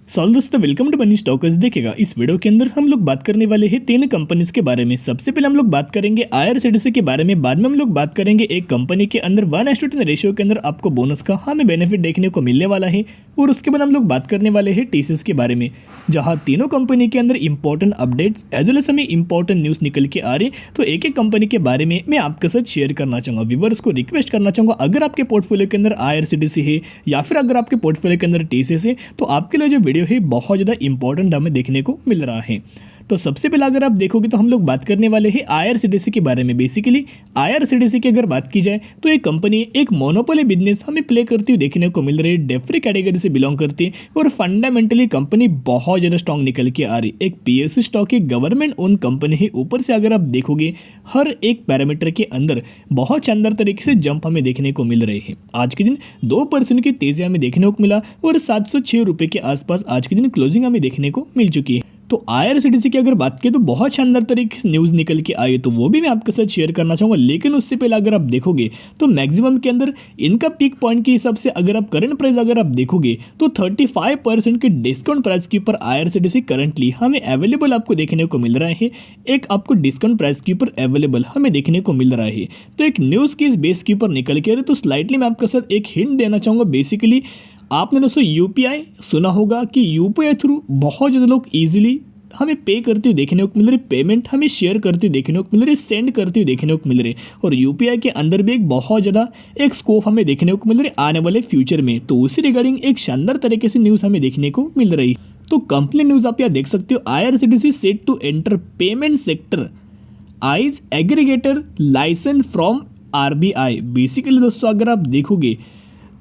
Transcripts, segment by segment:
दोस्तों welcome to बनी stalkers. देखिएगा इस वीडियो के अंदर हम लोग बात करने वाले हैं तीन कंपनीज के बारे में। सबसे पहले हम लोग बात करेंगे आईआरसीटीसी के बारे में, बाद में हम लोग बात करेंगे एक कंपनी के अंदर 1:10 रेशियो के अंदर आपको बोनस का हमें बेनिफिट देखने को मिलने वाला है, और उसके बाद हम लोग बात करने वाले हैं टीसीएस के बारे में, जहां तीनों कंपनी के अंदर important updates as well as हमें इंपॉर्टेंट न्यूज़ निकल के आ रही। तो एक एक कंपनी के बारे में मैं आपके साथ शेयर करना चाहूँगा। व्यूअर्स को रिक्वेस्ट करना चाहूँगा, अगर आपके पोर्टफोलियो के अंदर आईआरसीटीसी है या फिर अगर आपके पोर्टफोलियो के अंदर टीसीएस है, तो आपके लिए जो वीडियो है बहुत ज़्यादा इंपॉर्टेंट हमें देखने को मिल रहा है। तो सबसे पहले अगर आप देखोगे तो हम लोग बात करने वाले हैं आईआरसीटीसी के बारे में। बेसिकली आईआरसीटीसी की अगर बात की जाए तो एक कंपनी एक मोनोपोली बिजनेस हमें प्ले करती हुई देखने को मिल रही है, डेफ्री कैटेगरी से बिलोंग करती है, और फंडामेंटली कंपनी बहुत ज़्यादा स्ट्रॉन्ग निकल के आ रही। एक पीएसयू स्टॉक एक गवर्नमेंट ओन कंपनी है। ऊपर से अगर आप देखोगे हर एक पैरामीटर के अंदर बहुत शानदार तरीके से जंप हमें देखने को मिल रहे हैं। आज के दिन 2% की तेजी हमें देखने को मिला, और 706 रुपये के आसपास आज के दिन क्लोजिंग हमें देखने को मिल चुकी है। तो आईआरसीटीसी की अगर बात करें तो बहुत शानदार तरीके से न्यूज़ निकल के आई है, तो वो भी मैं आपके साथ शेयर करना चाहूँगा। लेकिन उससे पहले अगर आप देखोगे तो मैक्सिमम के अंदर इनका पीक पॉइंट के हिसाब से अगर आप करंट प्राइस अगर आप देखोगे तो 35% के डिस्काउंट प्राइस के ऊपर आईआरसीटीसी करंटली हमें अवेलेबल आपको देखने को मिल रहा है। एक आपको डिस्काउंट प्राइस के ऊपर अवेलेबल हमें देखने को मिल रहा है। तो एक न्यूज़ की इस बेस के ऊपर निकल के तो स्लाइटली मैं आपके साथ एक हिंट देना चाहूँगा। बेसिकली आपने दोस्तों यूपीआई सुना होगा कि यूपीआई थ्रू बहुत ज़्यादा लोग ईजिली हमें पे करते हुए देखने को मिल रही, पेमेंट हमें शेयर करते हुए देखने को मिल रही, सेंड करते हुए देखने को मिल रही, और यूपीआई के अंदर भी एक बहुत ज़्यादा एक स्कोप हमें देखने को मिल रही आने वाले फ्यूचर में। तो उसी रिगार्डिंग एक शानदार तरीके से न्यूज़ हमें देखने को मिल रही। तो कंप्लीट न्यूज़ आप यहाँ देख सकते हो। IRCTC set to enter payment sector eyes aggregator licence from RBI. Basically दोस्तों अगर आप देखोगे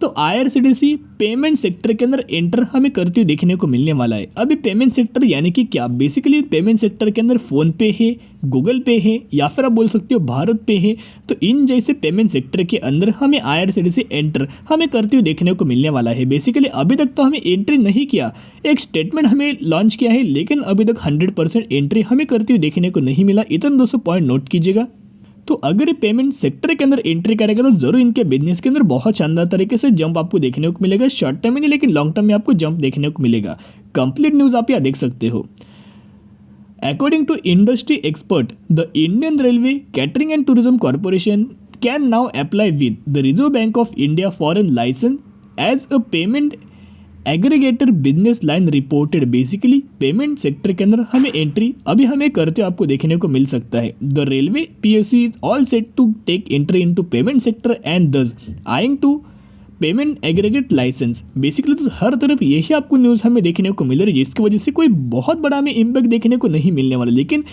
तो आईआरसीटीसी पेमेंट सेक्टर के अंदर एंटर हमें करते हुए देखने को मिलने वाला है। अभी पेमेंट सेक्टर यानी कि क्या? बेसिकली पेमेंट सेक्टर के अंदर फ़ोन पे है, गूगल पे है, या फिर आप बोल सकते हो भारत पे है। तो इन जैसे पेमेंट सेक्टर के अंदर हमें आईआरसीटीसी एंटर हमें करते हुए देखने को मिलने वाला है। बेसिकली अभी तक तो हमें एंट्री नहीं किया, एक स्टेटमेंट हमें लॉन्च किया है, लेकिन अभी तक 100% एंट्री हमें करते हुए देखने को नहीं मिला। इतना दोस्तों पॉइंट नोट कीजिएगा। तो अगर ये पेमेंट सेक्टर के अंदर एंट्री करेगा तो जरूर इनके बिजनेस के अंदर बहुत शानदार तरीके से जंप आपको देखने को मिलेगा। शॉर्ट टर्म में नहीं, लेकिन लॉन्ग टर्म में आपको जंप देखने को मिलेगा। कंप्लीट न्यूज़ आप यहाँ देख सकते हो। According to industry expert, the Indian Railway Catering and Tourism Corporation can now apply with the Reserve Bank of India for an licence as a payment aggregator business line reported. Basically payment sector के अंदर हमें entry अभी हमें करते आपको देखने को मिल सकता है। The railway PSC is all set to take entry into payment sector and thus eyeing to payment aggregator licence. Basically तो हर तरफ यही आपको न्यूज़ हमें देखने को मिल रही है, जिसकी वजह से कोई बहुत बड़ा हमें इम्पैक्ट देखने को नहीं मिलने वाला, लेकिन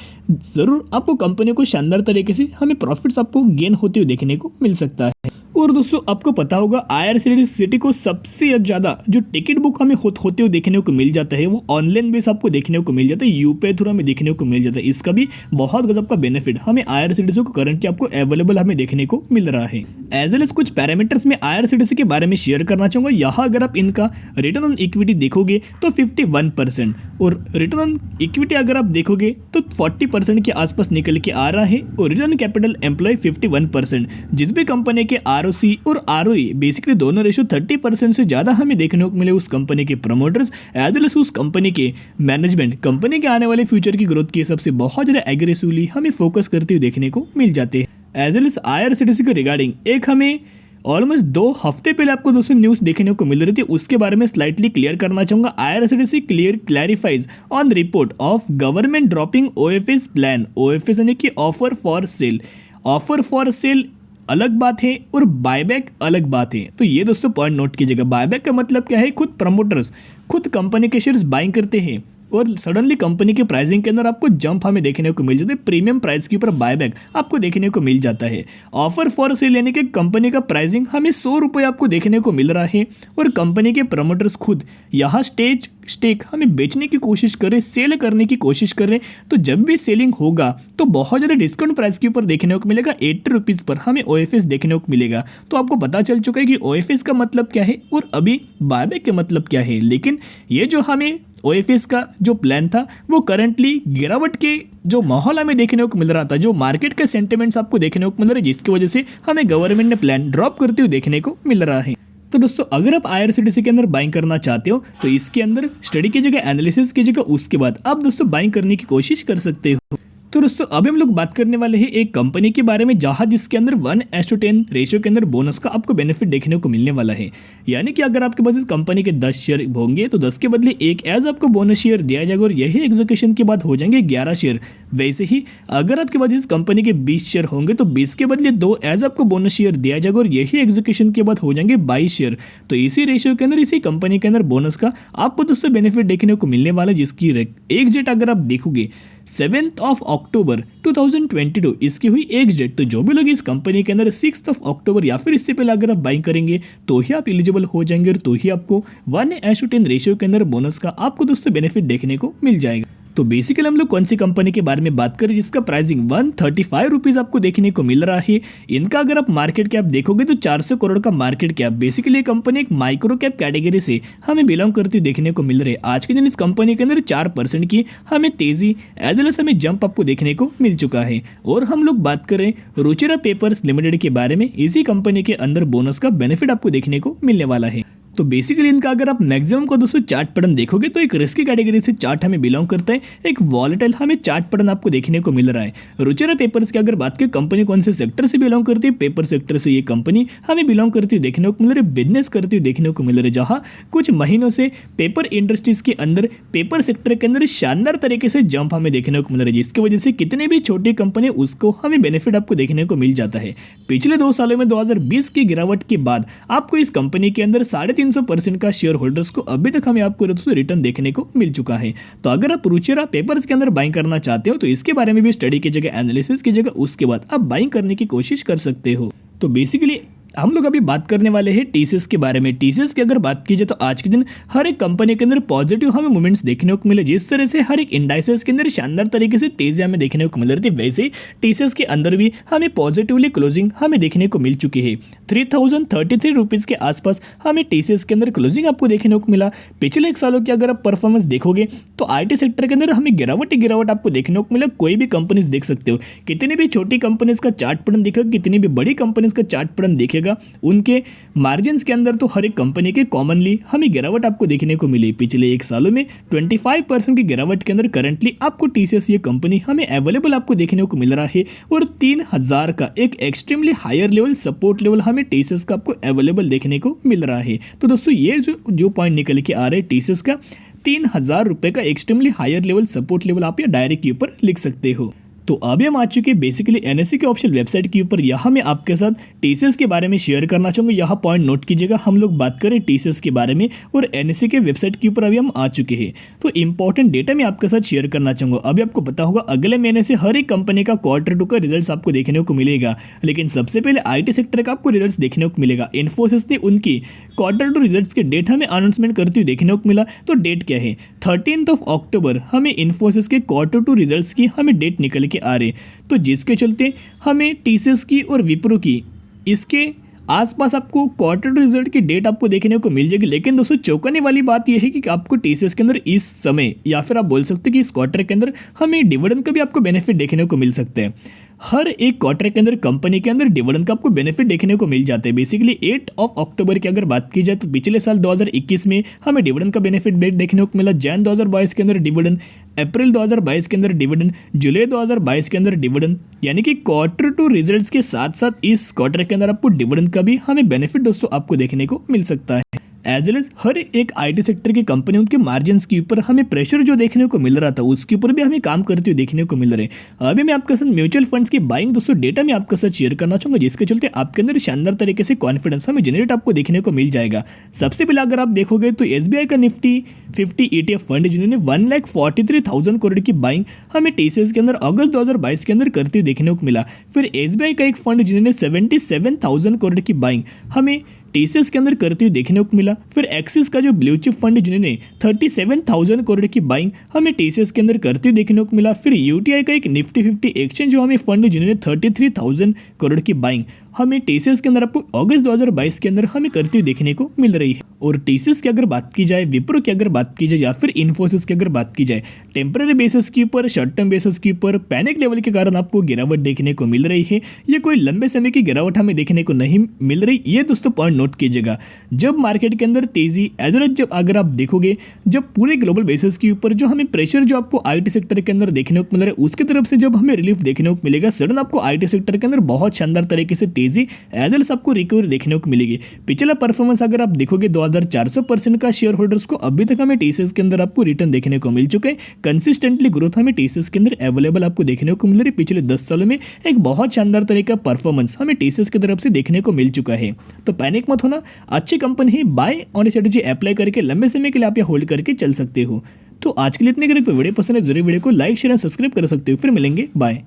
ज़रूर आपको कंपनी को शानदार तरीके से हमें प्रॉफिट्स आपको गेन होते हुए देखने को मिल सकता है। और दोस्तों आपको पता होगा आईआरसीटीसी को सबसे ज़्यादा जो टिकट बुक हमें होते हुए देखने को मिल जाता है वो ऑनलाइन बेस आपको देखने को मिल जाता है, यूपीआई थ्रू हमें देखने को मिल जाता है। इसका भी बहुत गजब का बेनिफिट हमें आईआरसीटीसी को करंटली आपको अवेलेबल हमें देखने को मिल रहा है। एज वेल एज कुछ पैरामीटर्स में आईआरसीटीसी के बारे में शेयर करना चाहूँगा। यहाँ अगर आप इनका रिटर्न ऑन इक्विटी देखोगे तो 51%, और रिटर्न ऑन इक्विटी अगर आप देखोगे तो 40% के आसपास निकल के आ रहा है, और रिटर्न कैपिटल एम्प्लॉय 51%। जिस भी कंपनी के आरओसी और आरओई बेसिकली दोनों रेशो 30% से ज़्यादा हमें देखने को मिले उस कंपनी के प्रमोटर्स एज वेल एज उस कंपनी के मैनेजमेंट कंपनी के आने वाले फ्यूचर की ग्रोथ के हिसाब से बहुत ज़्यादा एग्रेसिवली हमें फोकस करते हुए देखने को मिल जाते हैं। एज वेल एज आईआरसीटीसी के रिगार्डिंग एक हमें ऑलमोस्ट 2 हफ्ते पहले आपको दोस्तों न्यूज़ देखने को मिल रही थी, उसके बारे में स्लाइटली क्लियर करना चाहूँगा। IRCTC clarifies on report of government dropping OFS plan. OFS यानी कि offer for sale. Offer for sale अलग बात है और बायबैक अलग बात है। तो ये दोस्तों पॉइंट नोट कीजिएगा। बायबैक का मतलब क्या है? खुद प्रमोटर्स खुद कंपनी के शेयर्स बाइंग करते हैं और सडनली कंपनी के प्राइसिंग के अंदर आपको जंप हमें देखने को मिल जाता है, प्रीमियम प्राइस के ऊपर बायबैक आपको देखने को मिल जाता है। ऑफर फॉर सेल यानी कि कंपनी का प्राइसिंग हमें 100 रुपये आपको देखने को मिल रहा है, और कंपनी के प्रमोटर्स खुद यहाँ स्टेक हमें बेचने की कोशिश करें, सेल करने की कोशिश करें। तो जब भी सेलिंग होगा तो बहुत ज़्यादा डिस्काउंट प्राइस के ऊपर देखने को मिलेगा। 80 रुपीज़ पर हमें ओएफएस देखने को मिलेगा। तो आपको पता चल चुका है कि ओएफएस का मतलब क्या है और अभी बायबैक का मतलब क्या है। लेकिन ये जो हमें ओएफएस का जो प्लान था वो करंटली गिरावट के जो माहौल हमें देखने को मिल रहा था, जो मार्केट के सेंटिमेंट्स आपको देखने को मिल रहे हैं, जिसकी वजह से हमें गवर्नमेंट ने प्लान ड्रॉप करते हुए देखने को मिल रहा है। तो दोस्तों अगर आप IRCTC के अंदर बाइंग करना चाहते हो तो इसके अंदर स्टडी कीजिएगा, एनालिसिस कीजिएगा, उसके बाद आप दोस्तों बाइंग करने की कोशिश कर सकते हो। तो दोस्तों अभी हम लोग बात करने वाले हैं एक कंपनी के बारे में जहां जिसके अंदर 1:10 रेशियो के अंदर बोनस का आपको बेनिफिट देखने को मिलने वाला है। यानी कि अगर आपके पास इस कंपनी के 10 शेयर होंगे तो 10 के बदले एक एज आपको बोनस शेयर दिया जाएगा और यही एग्जीक्यूशन के बाद हो जाएंगे 11 शेयर। वैसे ही अगर आपके पास इस कंपनी के 20 शेयर होंगे तो 20 के बदले 2 एज आपको बोनस शेयर दिया जाएगा और यही एग्जीक्यूशन के बाद हो जाएंगे 22 शेयर। तो इसी रेशियो के अंदर इसी कंपनी के अंदर बोनस का आपको दोस्तों बेनिफिट देखने को मिलने वाला है, जिसकी एक डेट अगर आप देखोगे 7 अक्टूबर 2022 इसकी हुई एक डेट। तो जो भी लोग इस कंपनी के अंदर 6 अक्टूबर या फिर इससे पहले अगर आप बाइंग करेंगे तो ही आप एलिजिबल हो जाएंगे और तो ही आपको 1:10 रेशियो के अंदर बोनस का आपको दोस्तों बेनिफिट देखने को मिल जाएगा। तो बेसिकली हम लोग कौन सी कंपनी के बारे में बात करें जिसका प्राइसिंग 135 रुपीज़ आपको देखने को मिल रहा है। इनका अगर आप मार्केट कैप देखोगे तो 400 करोड़ का मार्केट कैप। बेसिकली ये कंपनी एक माइक्रो कैप कैटेगरी से हमें बिलोंग करती हुई देखने को मिल रही है। आज के दिन इस कंपनी के अंदर 4% की हमें तेजी एज वेल एज हमें जंप आपको देखने को मिल चुका है। और हम लोग बात करें रुचिरा पेपर्स लिमिटेड के बारे में, इसी कंपनी के अंदर बोनस का बेनिफिट आपको देखने को मिलने वाला है। तो बेसिकली इनका अगर आप मैक्सिमम को दोस्तों चार्ट पैटर्न देखोगे तो एक रिस्की कैटेगरी से चार्ट हमें बिलोंग करता है, एक वॉलेटाइल हमें चार्ट पैटर्न आपको देखने को मिल रहा है। रुचिरा पेपर्स की अगर बात करें कंपनी कौन से सेक्टर से बिलोंग करती है, पेपर सेक्टर से ये कंपनी हमें बिलोंग करती हुई देखने को मिल रही है, बिजनेस करती हुई देखने को मिल रही है, जहाँ कुछ महीनों से पेपर इंडस्ट्रीज के अंदर पेपर सेक्टर के अंदर शानदार तरीके से जंप हमें देखने को मिल रहा है, जिसकी वजह से कितने भी छोटी कंपनी उसको हमें बेनिफिट आपको देखने को मिल जाता है। पिछले 2 सालों में 2020 की गिरावट के बाद आपको इस कंपनी के अंदर 350% का शेयर होल्डर्स को अभी तक हमें आपको दोस्तों रिटर्न देखने को मिल चुका है। तो अगर आप रुचिरा पेपर्स के अंदर बाइंग करना चाहते हो तो इसके बारे में भी स्टडी कीजिएगा, एनालिसिस कीजिएगा, उसके बाद आप बाइंग करने की कोशिश कर सकते हो। तो बेसिकली हम लोग अभी बात करने वाले हैं TCS के बारे में। TCS की अगर बात की जाए तो आज के दिन हर एक कंपनी के अंदर पॉजिटिव हमें मूवमेंट्स देखने को मिले, जिस तरह से हर एक इंडाइसेस के अंदर शानदार तरीके से तेजी हमें देखने को मिल रही थी, वैसे TCS के अंदर भी हमें पॉजिटिवली क्लोजिंग हमें देखने को मिल चुकी है। 3033 रुपीज़ के आसपास हमें TCS के अंदर क्लोजिंग आपको देखने को मिला। पिछले 1 सालों की अगर आप परफॉर्मेंस देखोगे तो IT सेक्टर के अंदर हमें गिरावट आपको देखने को मिला। कोई भी कंपनीज देख सकते हो, कितनी भी छोटी कंपनीज का चार्ट पैटर्न देखेगा, कितनी भी बड़ी कंपनीज का चार्ट पैटर्न देखेगा, उनके मार्जिन्स के अंदर तो हर एक कंपनी के कॉमनली हमें गिरावट आपको देखने को मिली। पिछले 1 सालों में 25% की गिरावट के अंदर करंटली आपको TCS ये कंपनी हमें अवेलेबल आपको देखने को मिल रहा है और 3000 का एक extremely higher level support level हमें TCS का आपको अवेलेबल देखने को मिल रहा है। तो दोस्तों ये जो पॉइंट निकल के आ रहे हैं TCS का 3000 रुपये का extremely higher level support level आप या डायरेक्ट के ऊपर लिख सकते हो। तो अभी हम आ चुके हैं बेसिकली NSE के ऑफिशियल वेबसाइट के ऊपर। यहाँ मैं आपके साथ TCS के बारे में शेयर करना चाहूँगा। यहाँ पॉइंट नोट कीजिएगा, हम लोग बात करें TCS के बारे में और NSE के वेबसाइट के ऊपर अभी हम आ चुके हैं। तो इंपॉर्टेंट डेटा मैं आपके साथ शेयर करना चाहूँगा। अभी आपको पता होगा अगले महीने से हर एक कंपनी का Q2 का रिजल्ट आपको देखने को मिलेगा, लेकिन सबसे पहले IT सेक्टर का आपको रिजल्ट देखने को मिलेगा। इन्फोसिस ने उनकी Q2 रिजल्ट के डेट हमें अनाउंसमेंट करते हुए देखने को मिला। तो डेट क्या है, 13 अक्टूबर हमें इन्फोसिस के Q2 रिजल्ट की हमें डेट निकल के आ रही, तो जिसके चलते हमें TCS की और विप्रो की इसके आसपास आपको Q2 रिजल्ट की डेट आपको देखने को मिल जाएगी। लेकिन दोस्तों चौंकाने वाली बात यह है कि आपको TCS के अंदर इस समय या फिर आप बोल सकते हो कि इस क्वार्टर के अंदर हमें डिविडेंड का भी आपको बेनिफिट देखने को मिल सकता है। हर एक क्वार्टर के अंदर कंपनी के अंदर डिविडेंड का आपको बेनिफिट देखने को मिल जाता है। बेसिकली 8 अक्टूबर की अगर बात की जाए तो पिछले साल 2021 में हमें डिविडेंड का बेनिफिट देखने को मिला। जैन 2022 के अंदर डिविडेंड, अप्रैल 2022 के अंदर डिविडेंड, जुलाई 2022 के अंदर डिविडेंड, यानी कि Q2 रिजल्ट्स के साथ साथ इस क्वार्टर के अंदर आपको डिविडेंड का भी हमें बेनिफिट दोस्तों आपको देखने को मिल सकता है। एज वेल एज हर एक IT सेक्टर की कंपनी उनके मार्जिन्स के ऊपर हमें प्रेशर जो देखने को मिल रहा था उसके ऊपर भी हमें काम करते हुए देखने को मिल रहे हैं। अभी मैं आपके साथ म्यूचुअल फंड्स की बाइंग दोस्तों डेटा मैं आपके साथ शेयर करना चाहूँगा, जिसके चलते आपके अंदर शानदार तरीके से कॉन्फिडेंस हमें जनरेट आपको देखने को मिल जाएगा। सबसे पहले अगर आप देखोगे तो SBI का निफ्टी 50 ETF फंड जिन्होंने 1,43,000 करोड़ की बाइंग हमें TCS के अंदर अगस्त 2022 के अंदर करते हुए देखने को मिला। फिर SBI का एक फंड जिन्होंने 77,000 करोड़ की बाइंग हमें TCS के अंदर करते हुए देखने को मिला। फिर एक्सिस का जो ब्लू चिप फंड जिन्होंने 37,000 करोड़ की बाइंग हमें TCS के अंदर करते हुए देखने को मिला। फिर UTI का एक निफ्टी 50 एक्सचेंज जो हमें फंड जिन्होंने 33,000 करोड़ की बाइंग हमें टीसीएस के अंदर आपको अगस्त 2022 के अंदर हमें करती हुई देखने को मिल रही है। और टीसीएस की अगर बात की जाए, विप्रो की अगर बात की जाए या फिर इन्फोसिस की अगर बात की जाए, टेम्पररी बेसिस के ऊपर, शॉर्ट टर्म बेसिस के ऊपर पैनिक लेवल के कारण आपको गिरावट देखने को मिल रही है। ये कोई लंबे समय की गिरावट हमें देखने को नहीं मिल रही, ये दोस्तों पॉइंट नोट कीजिएगा। जब मार्केट के अंदर तेजी एज वेल एज जब अगर आप देखोगे, जब पूरे ग्लोबल बेसिस के ऊपर जो हमें प्रेशर जो आपको आईटी सेक्टर के अंदर देखने को मिल रहा है, उसकी तरफ से जब हमें रिलीफ देखने को मिलेगा, सडन आपको आईटी सेक्टर के अंदर बहुत शानदार तरीके से तेजी एज वेल एज आपको रिकवरी देखने को मिलेगी। पिछला परफॉर्मेंस अगर आप देखोगे 2400% का शेयर होल्डर्स को अभी तक हमें टीसीएस के अंदर आपको रिटर्न देखने को मिल चुका है। कंसिस्टेंटली ग्रोथ हमें टीसीएस के अंदर अवेलेबल आपको देखने को मिल रही है। पिछले 10 सालों में एक बहुत शानदार तरीका परफॉर्मेंस हमें टीसीएस की तरफ से देखने को मिल चुका है। तो पैनिक मत होना, अच्छी कंपनी है, बाय ऑन स्ट्रेटेजी अप्लाई करके लंबे समय के लिए आप होल्ड करके चल सकते हो। तो आज के लिए इतने वीडियो पसंद है, जरूर वीडियो को लाइक शेयर और सब्सक्राइब कर सकते हो। फिर मिलेंगे, बाय।